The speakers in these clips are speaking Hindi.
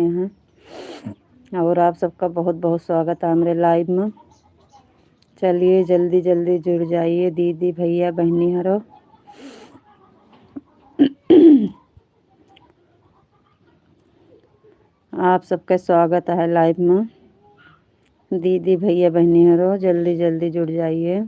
हैं और आप सबका बहुत बहुत स्वागत है हमारे लाइव में। चलिए जल्दी जल्दी जुड़ जाइए दीदी भैया बहनी हरो। आप सबका स्वागत है लाइव में। दीदी भैया बहनी हरो जल्दी जल्दी जुड़ जाइए।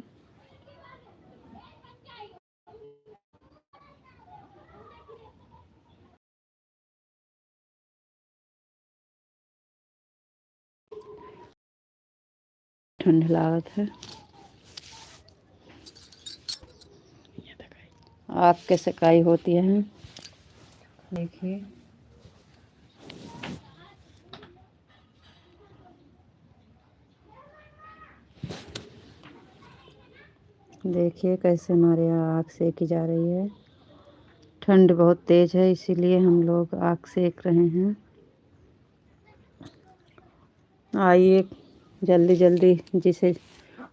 ठंड लागत है। आपके सिकाई होती है। देखिए देखिए कैसे हमारे यहाँ आग सेकी जा रही है। ठंड बहुत तेज़ है इसीलिए हम लोग आग सेक रहे हैं। आइए जल्दी जल्दी जिसे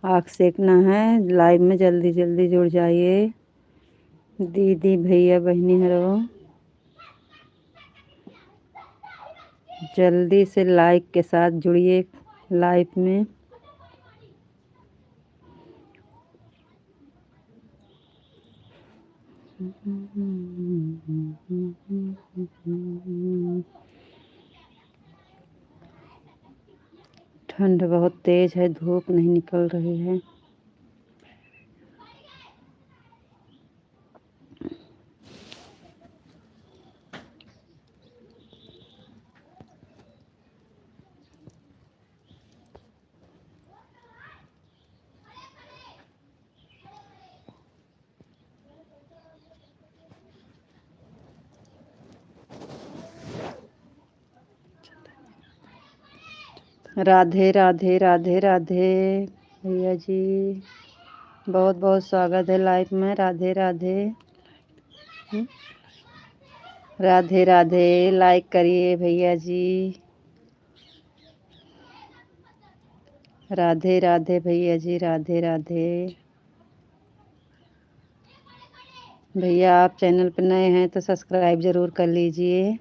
आग सेकना है लाइव में जल्दी जल्दी जुड़ जाइए दीदी भैया बहनी हरो। जल्दी से लाइक के साथ जुड़िए लाइव में। ठंड बहुत तेज़ है, धूप नहीं निकल रही है। राधे राधे राधे राधे भैया जी, बहुत बहुत स्वागत है लाइव में। राधे राधे राधे राधे। लाइक करिए भैया जी। राधे राधे भैया जी, राधे राधे। भैया आप चैनल पर नए हैं तो सब्सक्राइब ज़रूर कर लीजिए।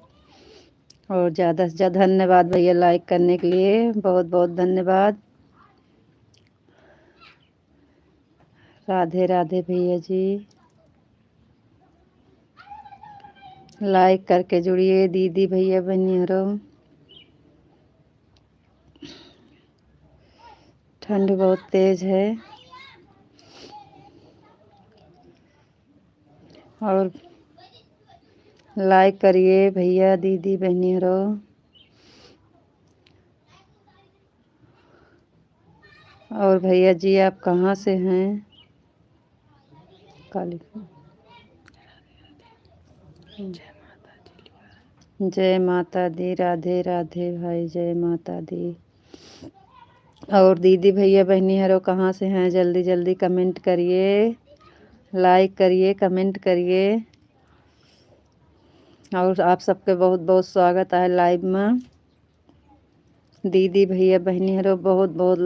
और ज़्यादा से ज़्यादा धन्यवाद भैया लाइक करने के लिए, बहुत बहुत धन्यवाद। राधे राधे भैया जी। लाइक करके जुड़िए दीदी भैया बहनी हरो। ठंड बहुत तेज़ है और लाइक करिए भैया दीदी बहनी हरो। और भैया जी आप कहाँ से हैं? काली जय माता दी। राधे राधे भाई, जय माता दी। और दीदी भैया बहनी हरो कहाँ से हैं? जल्दी जल्दी कमेंट करिए, लाइक करिए, कमेंट करिए। और आप सबके बहुत बहुत स्वागत है लाइव में। दीदी भैया बहनी हरो बहुत बहुत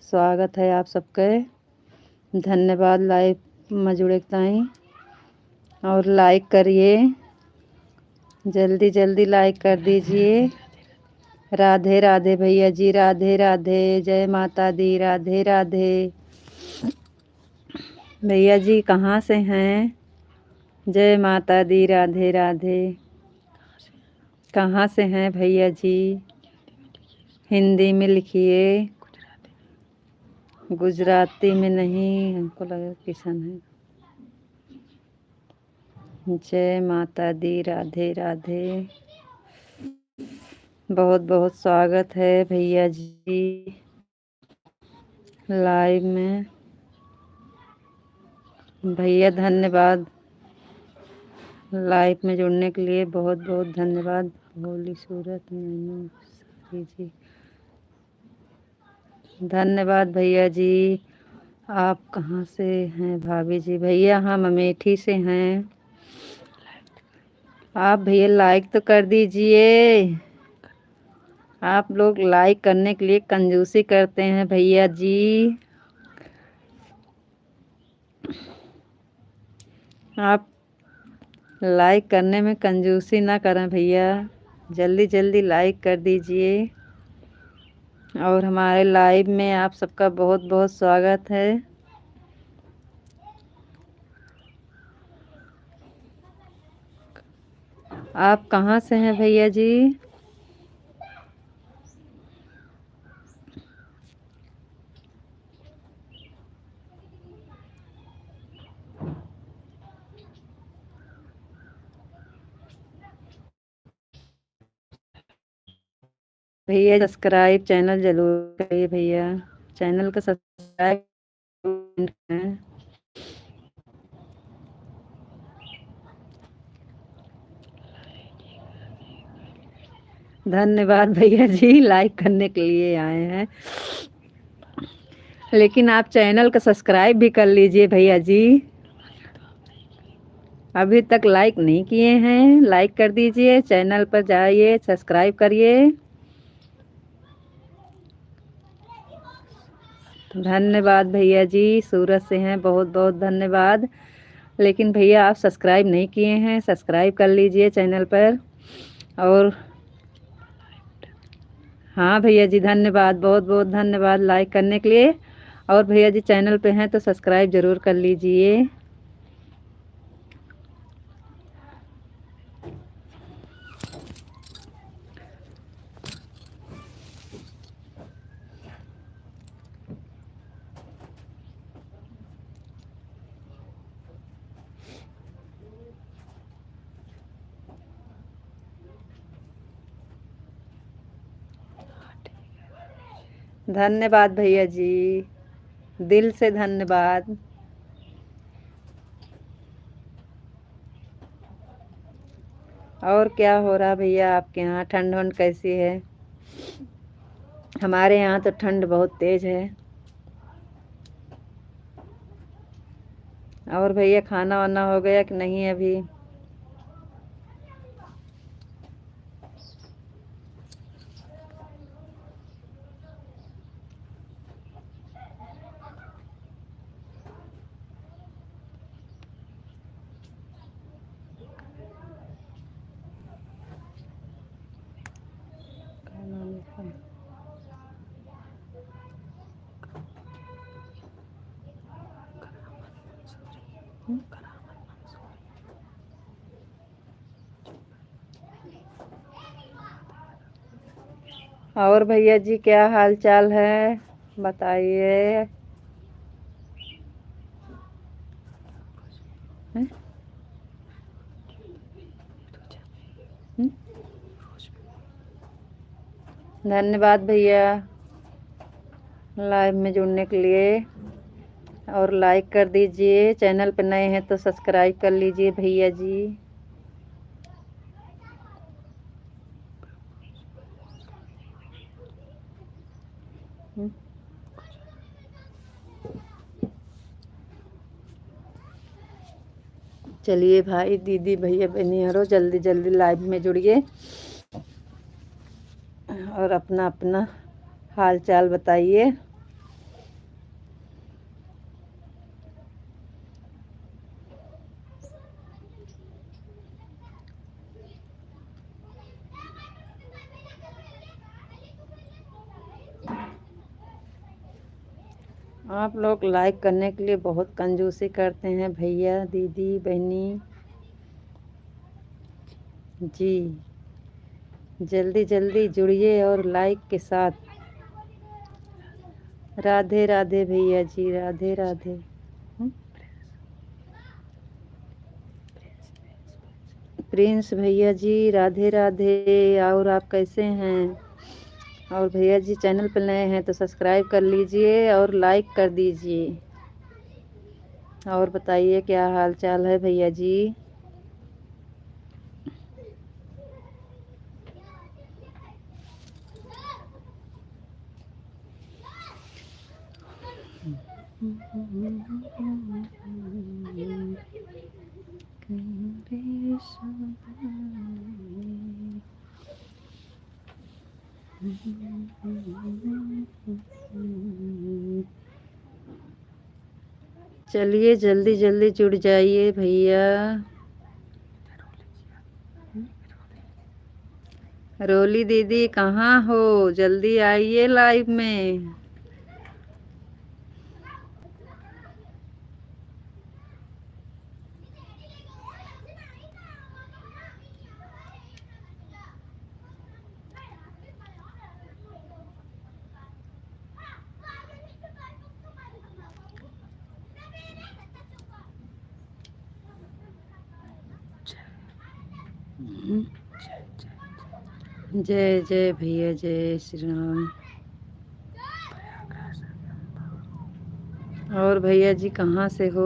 स्वागत है आप सबके। धन्यवाद लाइव में जुड़े ताई। और लाइक करिए, जल्दी जल्दी लाइक कर दीजिए। राधे राधे भैया जी, राधे राधे। जय माता दी। राधे राधे भैया जी कहाँ से हैं? जय माता दी। राधे राधे। कहाँ से हैं भैया जी? हिंदी में लिखिए, गुजराती में नहीं, हमको लगा किसान है। जय माता दी। राधे राधे। बहुत बहुत स्वागत है भैया जी लाइव में। भैया धन्यवाद लाइव में जुड़ने के लिए, बहुत बहुत धन्यवाद। भोली सूरत मैंने जी, धन्यवाद भैया जी। आप कहाँ से हैं भाभी जी? भैया हम अमेठी से हैं। आप भैया लाइक तो कर दीजिए। आप लोग लाइक करने के लिए कंजूसी करते हैं भैया जी। आप लाइक करने में कंजूसी ना करें भैया। जल्दी जल्दी लाइक कर दीजिए। और हमारे लाइव में आप सबका बहुत बहुत स्वागत है। आप कहाँ से हैं भैया जी? भैया सब्सक्राइब चैनल जरूर करिए भैया, चैनल को सब्सक्राइब करें। धन्यवाद भैया जी, लाइक करने के लिए आए हैं, लेकिन आप चैनल को सब्सक्राइब भी कर लीजिए भैया जी। अभी तक लाइक नहीं किए हैं, लाइक कर दीजिए, चैनल पर जाइए, सब्सक्राइब करिए। धन्यवाद भैया जी, सूरत से हैं, बहुत बहुत धन्यवाद। लेकिन भैया आप सब्सक्राइब नहीं किए हैं, सब्सक्राइब कर लीजिए चैनल पर। और हाँ भैया जी, धन्यवाद, बहुत बहुत धन्यवाद लाइक करने के लिए। और भैया जी चैनल पे हैं तो सब्सक्राइब ज़रूर कर लीजिए। धन्यवाद भैया जी, दिल से धन्यवाद। और क्या हो रहा भैया आपके यहाँ? ठंड वंड कैसी है? हमारे यहाँ तो ठंड बहुत तेज़ है। और भैया खाना वाना हो गया कि नहीं अभी? और भैया जी क्या हाल चाल है, बताइए। धन्यवाद भैया लाइव में जुड़ने के लिए। और लाइक कर दीजिए, चैनल पर नए हैं तो सब्सक्राइब कर लीजिए भैया जी। चलिए भाई दीदी भैया बहनियारो, जल्दी जल्दी लाइव में जुड़िए और अपना अपना हाल चाल बताइए। आप लोग लाइक करने के लिए बहुत कंजूसी करते हैं भैया दीदी बहनी जी। जल्दी जल्दी जुड़िए और लाइक के साथ। राधे राधे भैया जी, राधे राधे। प्रिंस भैया जी राधे राधे। और आप कैसे हैं? और भैया जी चैनल पर नए हैं तो सब्सक्राइब कर लीजिए और लाइक कर दीजिए। और बताइए क्या हाल चाल है भैया जी? चलिए जल्दी जल्दी जुड़ जाइए भैया। रोली दीदी कहाँ हो, जल्दी आइए लाइव में। जय जय भैया, जय श्री राम। और भैया जी कहाँ से हो?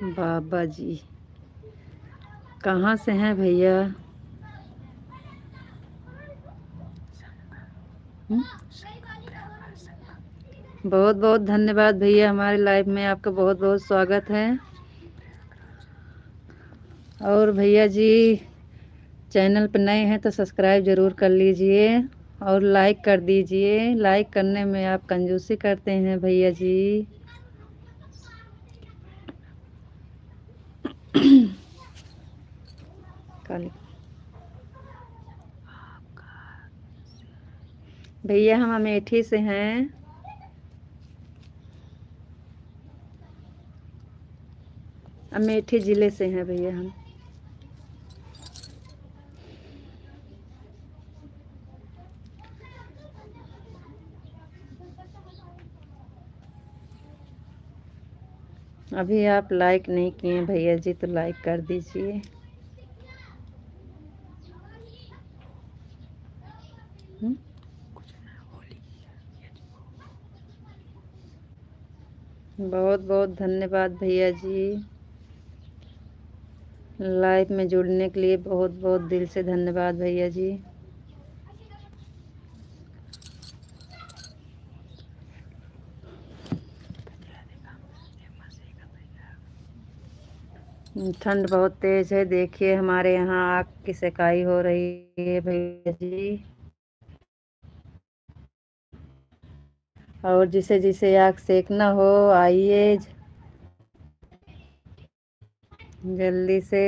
बाबा जी कहाँ से हैं भैया? बहुत बहुत धन्यवाद भैया, हमारे लाइव में आपका बहुत बहुत स्वागत है। और भैया जी चैनल पर नए हैं तो सब्सक्राइब ज़रूर कर लीजिए और लाइक कर दीजिए। लाइक करने में आप कंजूसी करते हैं भैया जी। भैया हम अमेठी से हैं। अमेठी ज़िले से हैं भैया हम। अभी आप लाइक नहीं किए भैया जी तो लाइक कर दीजिए। बहुत बहुत धन्यवाद भैया जी, लाइव में जुड़ने के लिए बहुत बहुत दिल से धन्यवाद भैया जी। ठंड बहुत तेज है, देखिए हमारे यहाँ आग की सेकाई हो रही है भैया जी। और जिसे जिसे आग सेकना हो आइए जल्दी से।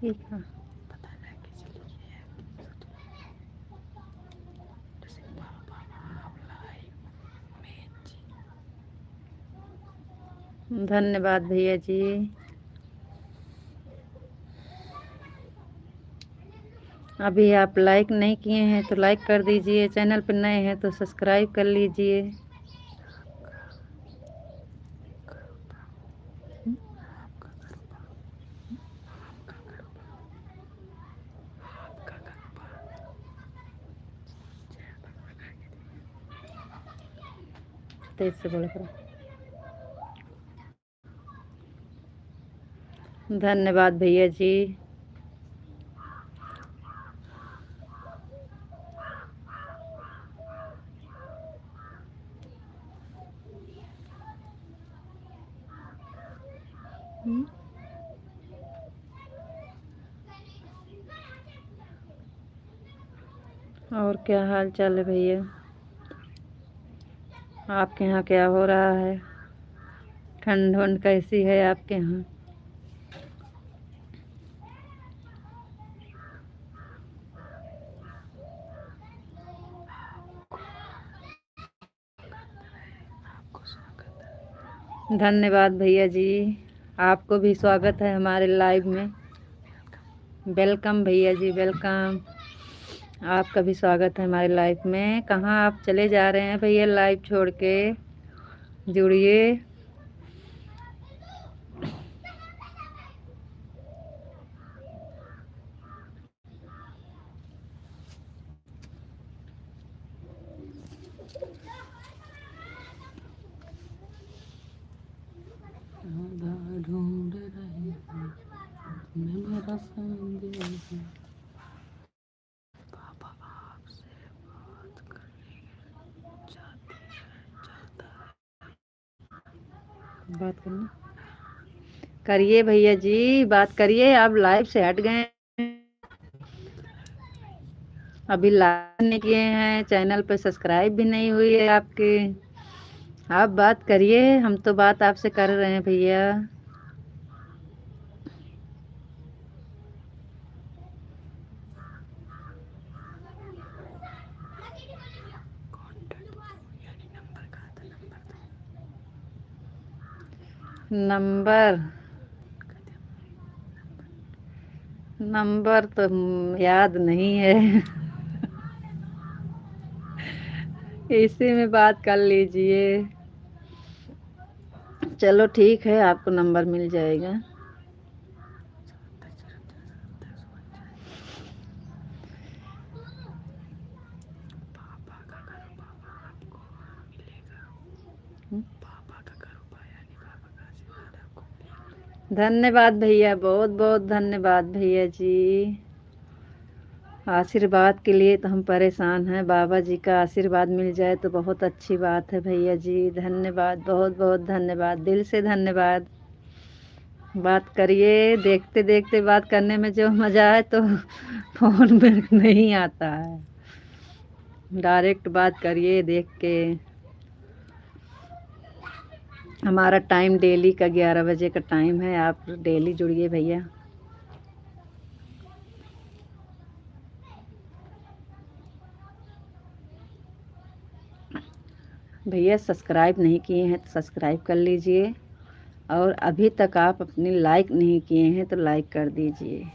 ठीक है। धन्यवाद भैया जी। अभी आप लाइक नहीं किए हैं तो लाइक कर दीजिए, चैनल पर नए हैं तो सब्सक्राइब कर लीजिए। तेज से बोला करो। धन्यवाद भैया जी। और क्या हाल चाल है भैया, आपके यहाँ क्या हो रहा है? ठंड वंड कैसी है आपके यहाँ? धन्यवाद भैया जी, आपको भी स्वागत है हमारे लाइव में। वेलकम भैया जी, वेलकम। आपका भी स्वागत है हमारे लाइव में। कहाँ आप चले जा रहे हैं भैया लाइव छोड़ के? जुड़िए। ढूंढ रही हूँ मैं मेरा संदेश। पापा आपसे बात करने चाहते हैं, चाहता है बात करना। करिए भैया जी, बात करिए। आप लाइव से हट गए। अभी लाइक नहीं किए हैं, चैनल पे सब्सक्राइब भी नहीं हुई है आपकी। आप बात करिए, हम तो बात आपसे कर रहे हैं भैया। नंबर नंबर तो याद नहीं है। इसी में बात कर लीजिए। चलो ठीक है, आपको नंबर मिल जाएगा। धन्यवाद भैया, बहुत बहुत धन्यवाद भैया जी। आशीर्वाद के लिए तो हम परेशान हैं। बाबा जी का आशीर्वाद मिल जाए तो बहुत अच्छी बात है भैया जी। धन्यवाद, बहुत बहुत धन्यवाद, दिल से धन्यवाद। बात करिए, देखते देखते बात करने में जो मज़ा है तो फोन में नहीं आता है। डायरेक्ट बात करिए देख के। हमारा टाइम डेली का 11 बजे का टाइम है, आप डेली जुड़िए भैया। भैया सब्सक्राइब नहीं किए हैं तो सब्सक्राइब कर लीजिए, और अभी तक आप अपनी लाइक नहीं किए हैं तो लाइक कर दीजिए।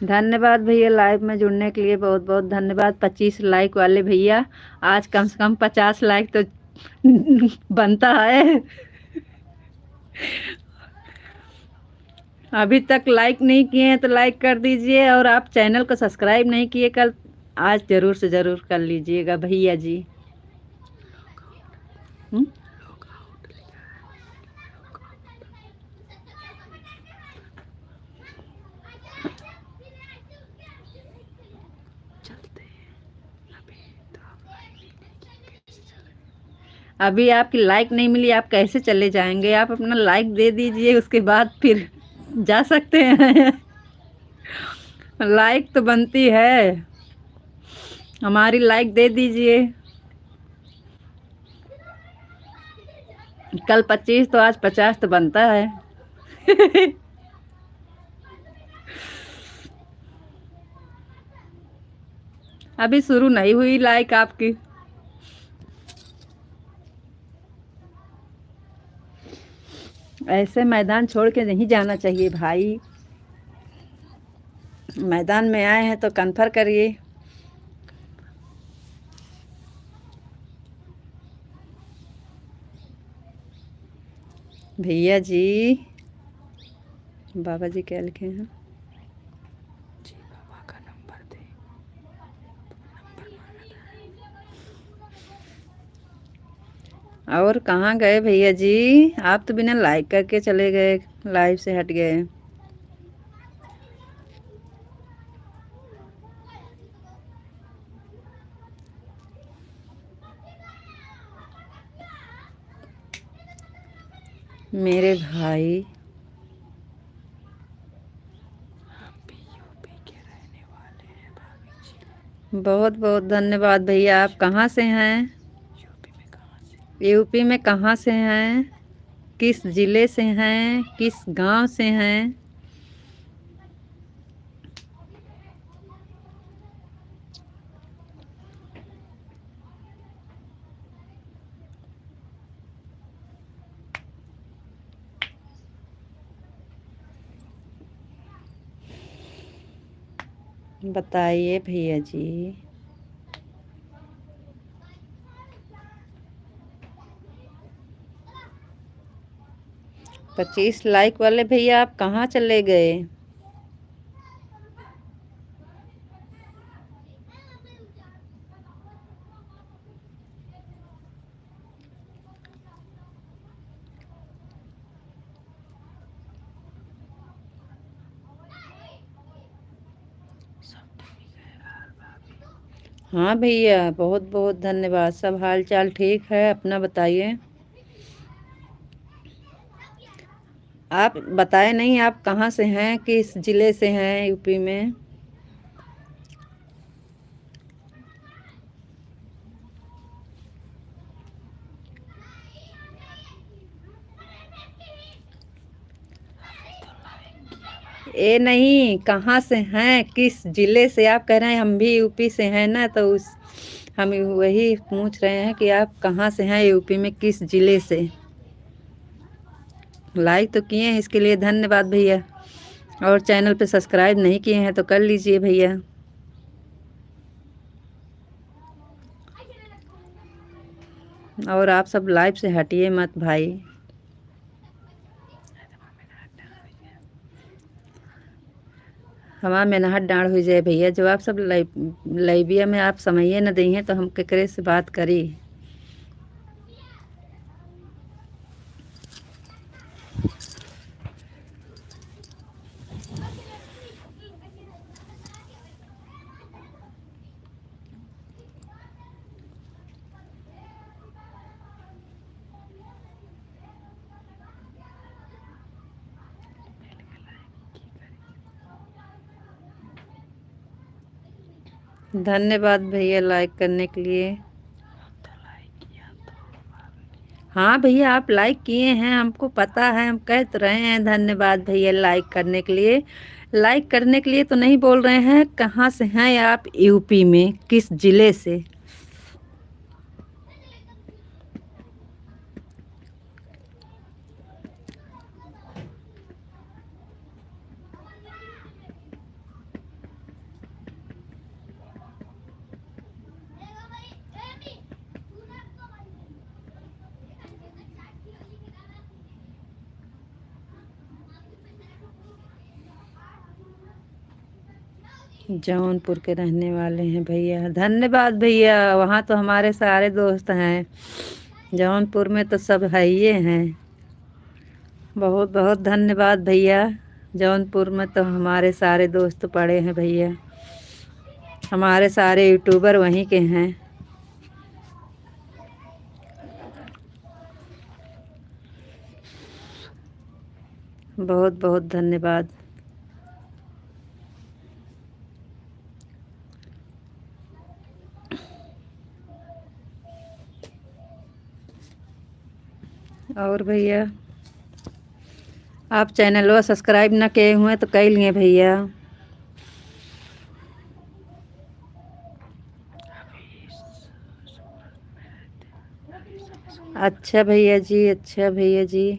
धन्यवाद भैया, लाइव में जुड़ने के लिए बहुत बहुत धन्यवाद। 25 लाइक वाले भैया, आज कम से कम 50 लाइक तो बनता है। अभी तक लाइक नहीं किए हैं तो लाइक कर दीजिए, और आप चैनल को सब्सक्राइब नहीं किए कल, आज ज़रूर से ज़रूर कर लीजिएगा भैया जी। अभी आपकी लाइक नहीं मिली, आप कैसे चले जाएंगे? आप अपना लाइक दे दीजिए, उसके बाद फिर जा सकते हैं। लाइक तो बनती है, हमारी लाइक दे दीजिए। कल 25 तो आज 50 तो बनता है। अभी शुरू नहीं हुई लाइक आपकी। ऐसे मैदान छोड़ के नहीं जाना चाहिए भाई। मैदान में आए हैं तो कन्फर्म करिए। भैया जी, बाबा जी क्या लिखे हैं? और कहाँ गए भैया जी? आप तो बिना लाइक करके चले गए, लाइव से हट गए। मेरे भाई बहुत बहुत धन्यवाद भैया। आप कहाँ से हैं? यूपी में कहाँ से हैं? किस ज़िले से हैं? किस गांव से हैं? बताइए भैया जी। पच्चीस लाइक वाले भैया, आप कहाँ चले गए? हाँ भैया, बहुत बहुत धन्यवाद। सब हाल चाल ठीक है, अपना बताइए। आप बताए नहीं, आप कहाँ से हैं, किस जिले से हैं यूपी में? ये नहीं, कहाँ से हैं, किस जिले से? आप कह रहे हैं हम भी यूपी से हैं ना, तो उस हम वही पूछ रहे हैं कि आप कहाँ से हैं यूपी में, किस जिले से? लाइक तो किए हैं, इसके लिए धन्यवाद भैया। और चैनल पे सब्सक्राइब नहीं किए हैं तो कर लीजिए भैया। और आप सब लाइव से हटिए मत भाई। हमार मेनहत डाँड़ हो जाए भैया, जो आप सब लाइबिया में आप समझिए न दी हैं तो हम केकरे से बात करी। धन्यवाद भैया लाइक करने के लिए। हाँ भैया, आप लाइक किए हैं, हमको पता है, हम कह तो रहे हैं धन्यवाद भैया लाइक करने के लिए। लाइक करने के लिए तो नहीं बोल रहे हैं। कहाँ से हैं आप यूपी में, किस जिले से? जौनपुर के रहने वाले हैं भैया, धन्यवाद भैया। वहाँ तो हमारे सारे दोस्त हैं, जौनपुर में तो सब है ही हैं। बहुत बहुत धन्यवाद भैया। जौनपुर में तो हमारे सारे दोस्त पड़े हैं भैया, हमारे सारे यूट्यूबर वहीं के हैं। बहुत बहुत धन्यवाद। और भैया, आप चैनल को सब्सक्राइब ना किए हुए तो कर लिए भैया। अच्छा भैया जी, अच्छा भैया जी,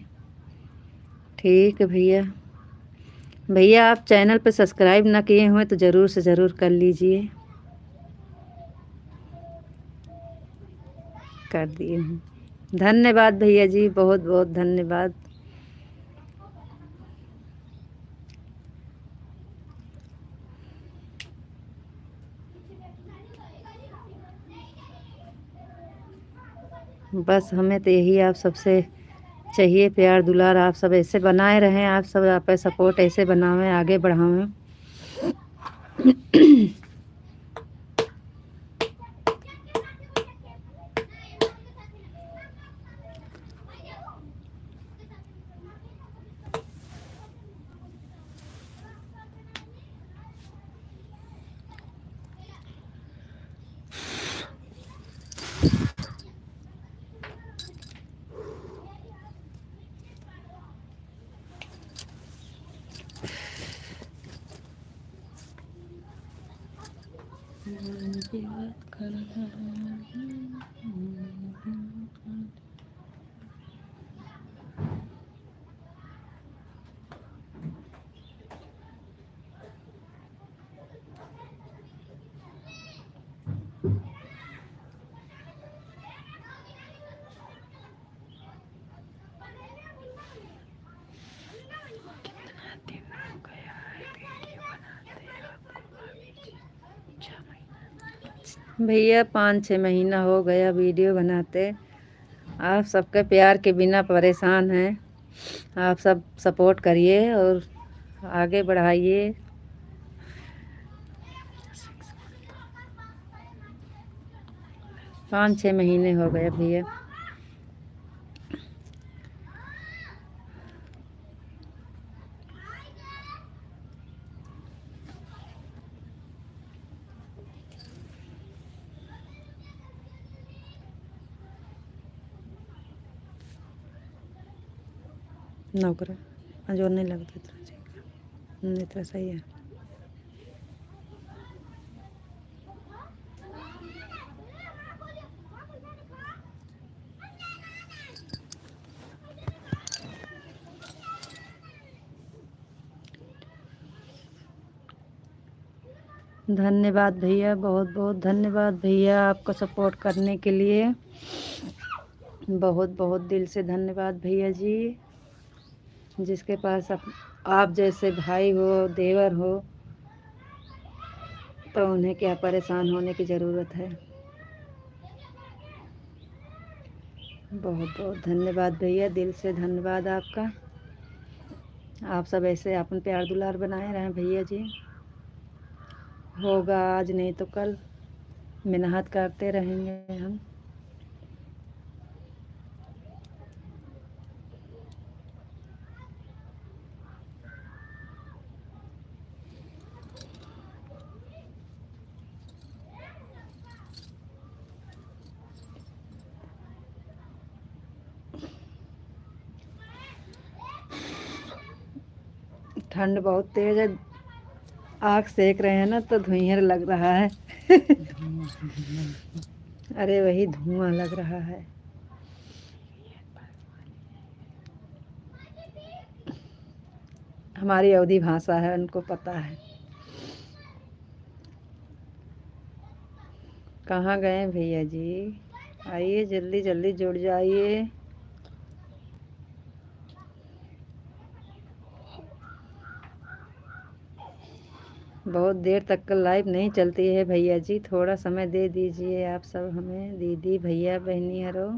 ठीक है भैया। भैया आप चैनल पे सब्सक्राइब ना किए हुए तो ज़रूर से ज़रूर कर लीजिए। कर दिए हूँ। धन्यवाद भैया जी, बहुत बहुत धन्यवाद। बस हमें तो यही आप सबसे चाहिए, प्यार दुलार। आप सब ऐसे बनाए रहें, आप सब आप सपोर्ट ऐसे बनावें, आगे बढ़ावें। भैया 5-6 महीना हो गया वीडियो बनाते। आप सबके प्यार के बिना परेशान हैं। आप सब सपोर्ट करिए और आगे बढ़ाइए। 5-6 महीने हो गए भैया। नौकरा जो नहीं लगता इतना इतना सही है। धन्यवाद भैया, बहुत बहुत धन्यवाद भैया आपका सपोर्ट करने के लिए। बहुत बहुत दिल से धन्यवाद भैया जी। जिसके पास आप जैसे भाई हो, देवर हो, तो उन्हें क्या परेशान होने की ज़रूरत है। बहुत बहुत धन्यवाद भैया, दिल से धन्यवाद आपका। आप सब ऐसे अपन प्यार दुलार बनाए रहें भैया जी। होगा आज नहीं तो कल, मेहनत करते रहेंगे हम। ठंड बहुत तेज है, आग सेक रहे हैं ना तो धुइंर लग रहा है। अरे वही धुआं लग रहा है। हमारी अवधी भाषा है, उनको पता है। कहाँ गए भैया जी? आइए जल्दी जल्दी जुड़ जाइए। बहुत देर तक लाइव नहीं चलती है भैया जी, थोड़ा समय दे दीजिए आप सब हमें, दीदी भैया बहनियारो।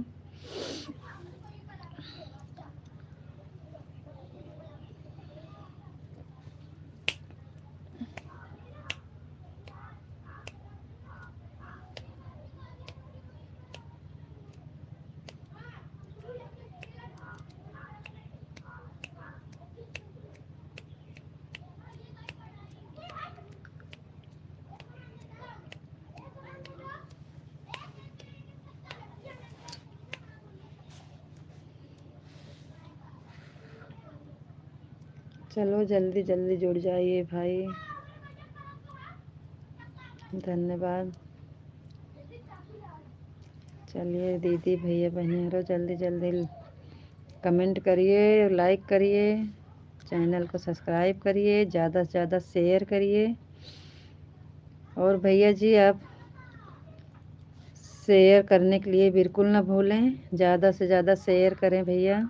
चलो जल्दी जल्दी जुड़ जाइए भाई। धन्यवाद। चलिए दीदी भैया बहनियारो, जल्दी जल्दी कमेंट करिए, लाइक करिए, चैनल को सब्सक्राइब करिए, ज़्यादा से ज़्यादा शेयर करिए। और भैया जी आप शेयर करने के लिए बिल्कुल ना भूलें, ज़्यादा से ज़्यादा शेयर करें भैया।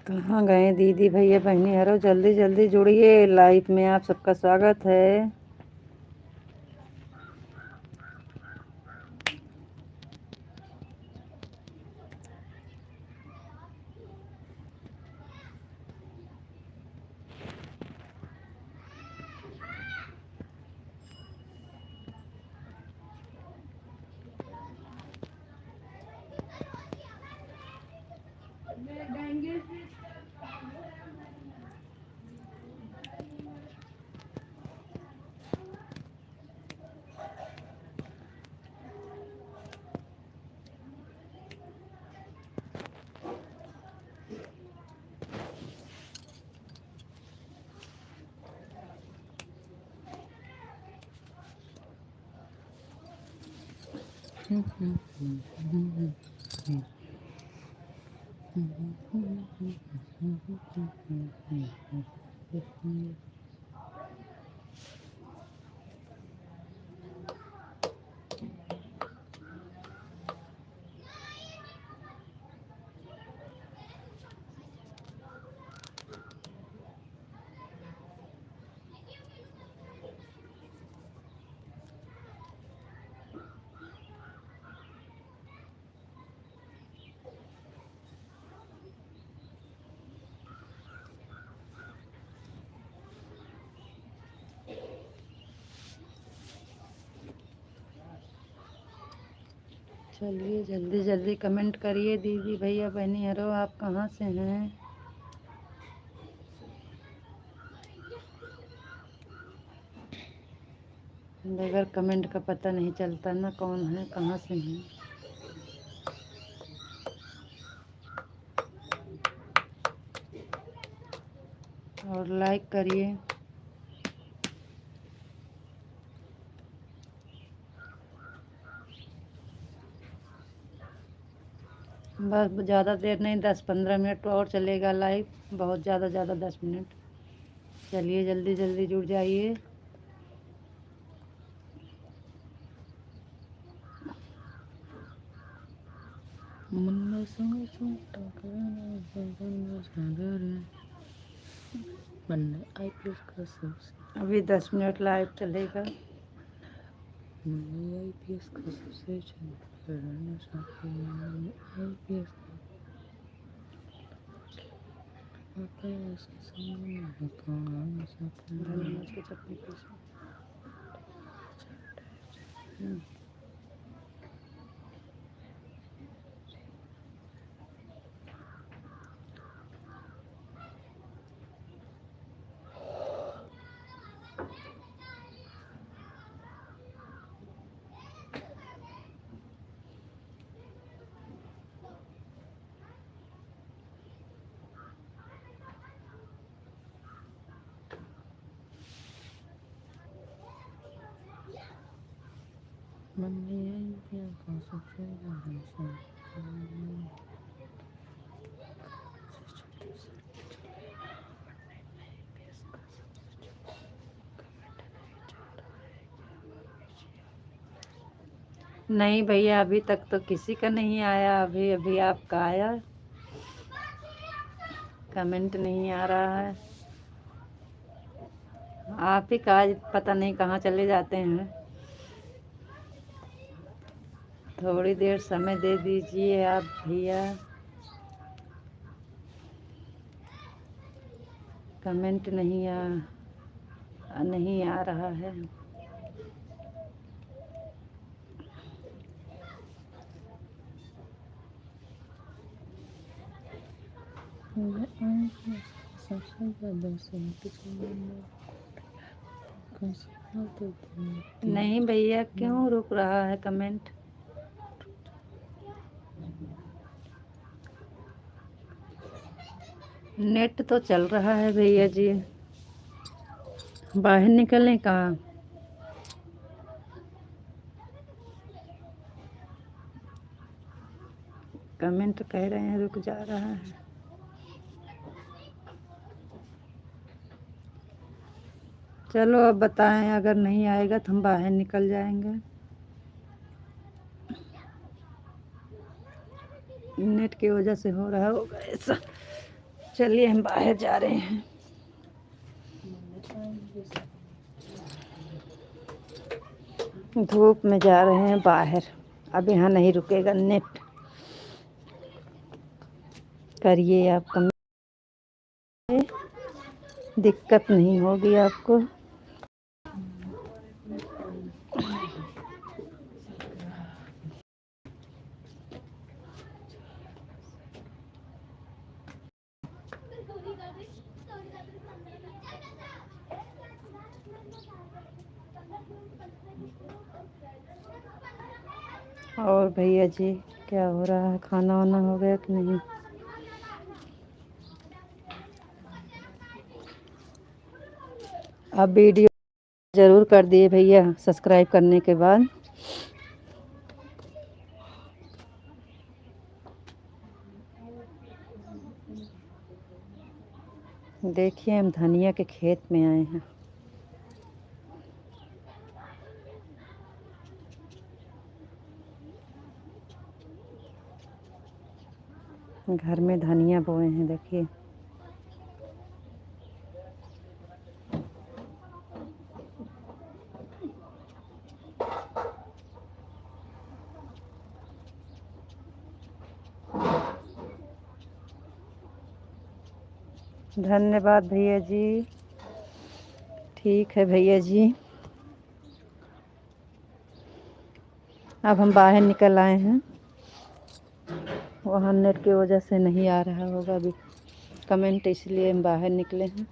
कहाँ गए दीदी भैया बहनियारो, जल्दी जल्दी जुड़िए, लाइव में आप सबका स्वागत है। चलिए जल्दी जल्दी कमेंट करिए दीदी भैया बहनी हरो, आप कहाँ से हैं। बगैर कमेंट का पता नहीं चलता ना कौन है कहाँ से हैं। और लाइक करिए। बस ज़्यादा देर नहीं, 10-15 मिनट और चलेगा लाइव, बहुत ज़्यादा 10 मिनट। चलिए जल्दी जल्दी जुड़ जाइए। अभी 10 मिनट लाइव चलेगा। IPS का सबसे नहीं भैया, अभी तक तो किसी का नहीं आया। अभी अभी आपका आया, कमेंट नहीं आ रहा है। आप ही का आज पता नहीं कहाँ चले जाते हैं। थोड़ी देर समय दे दीजिए आप भैया। कमेंट नहीं आ रहा है। नहीं भैया, क्यों रुक रहा है कमेंट। नेट तो चल रहा है भैया जी, बाहर निकलें कहाँ। कमेंट कह रहे हैं रुक जा रहा है। चलो अब बताएं, अगर नहीं आएगा तो हम बाहर निकल जाएंगे। नेट की वजह से हो रहा होगा ऐसा। चलिए हम बाहर जा रहे हैं। धूप में जा रहे हैं बाहर, अब यहाँ नहीं रुकेगा नेट। करिए आप कमेंट, दिक्कत नहीं होगी आपको। और भैया जी क्या हो रहा है, खाना वाना हो गया कि नहीं। आप वीडियो ज़रूर कर दिए भैया सब्सक्राइब करने के बाद। देखिए हम धनिया के खेत में आए हैं। घर में धनिया बोए हैं, देखिए। धन्यवाद भैया जी। ठीक है भैया जी। अब हम बाहर निकल आए हैं। वहाँ नेट की वजह से नहीं आ रहा होगा अभी कमेंट, इसलिए हम बाहर निकले हैं।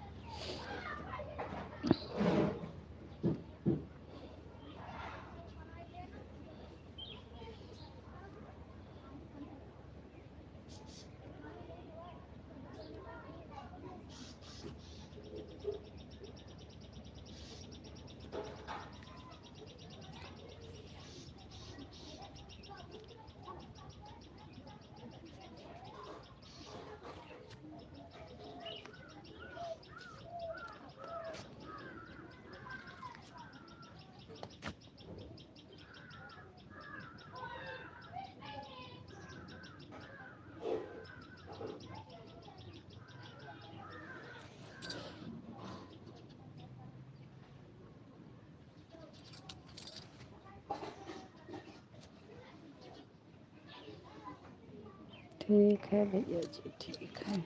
ठीक है भैया जी, ठीक है।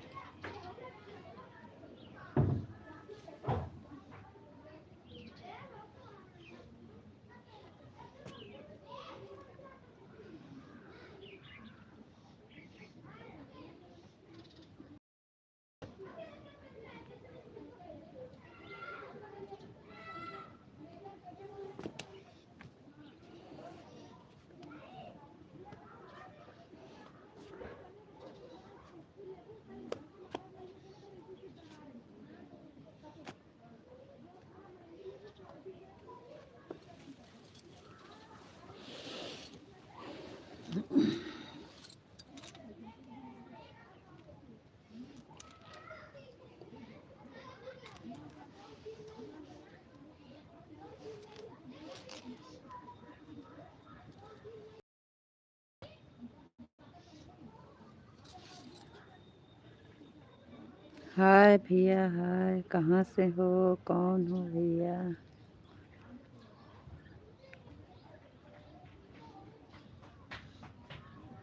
हाय भैया, हाय। कहाँ से हो, कौन हो भैया?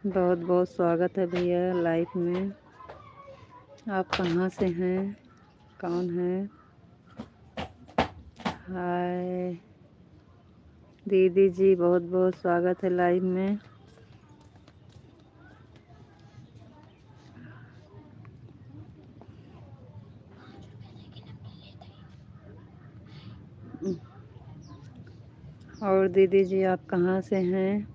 बहुत बहुत स्वागत है भैया लाइव में। आप कहाँ से हैं, कौन है? हाय दीदी जी, बहुत बहुत स्वागत है लाइव में। और दीदी जी आप कहाँ से हैं?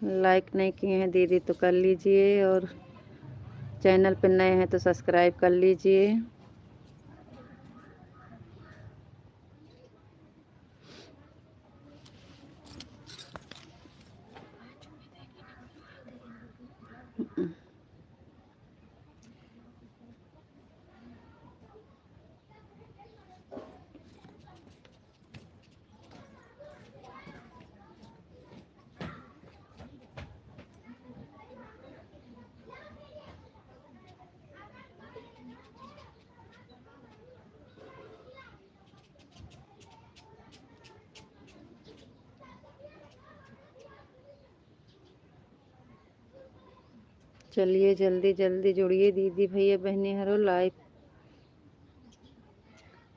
लाइक नहीं किए हैं दीदी तो कर लीजिए, और चैनल पर नए हैं तो सब्सक्राइब कर लीजिए। चलिए जल्दी जल्दी जुड़िए दीदी भैया बहनी हरो। लाइव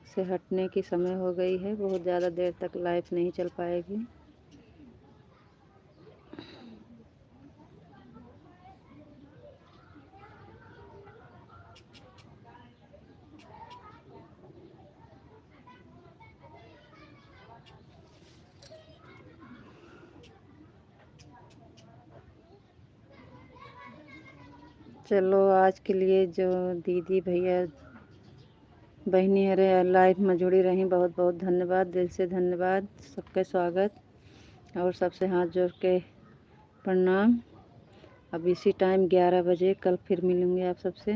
से हटने की समय हो गई है, बहुत ज़्यादा देर तक लाइव नहीं चल पाएगी। चलो आज के लिए जो दीदी भैया बहनी हरे लाइव में जुड़ी रही, बहुत बहुत धन्यवाद, दिल से धन्यवाद। सबका स्वागत और सबसे हाथ जोड़ के प्रणाम। अब इसी टाइम 11 बजे कल फिर मिलूँगी आप सबसे।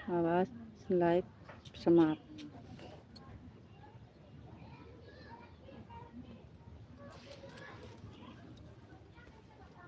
अब आज लाइव समाप्त।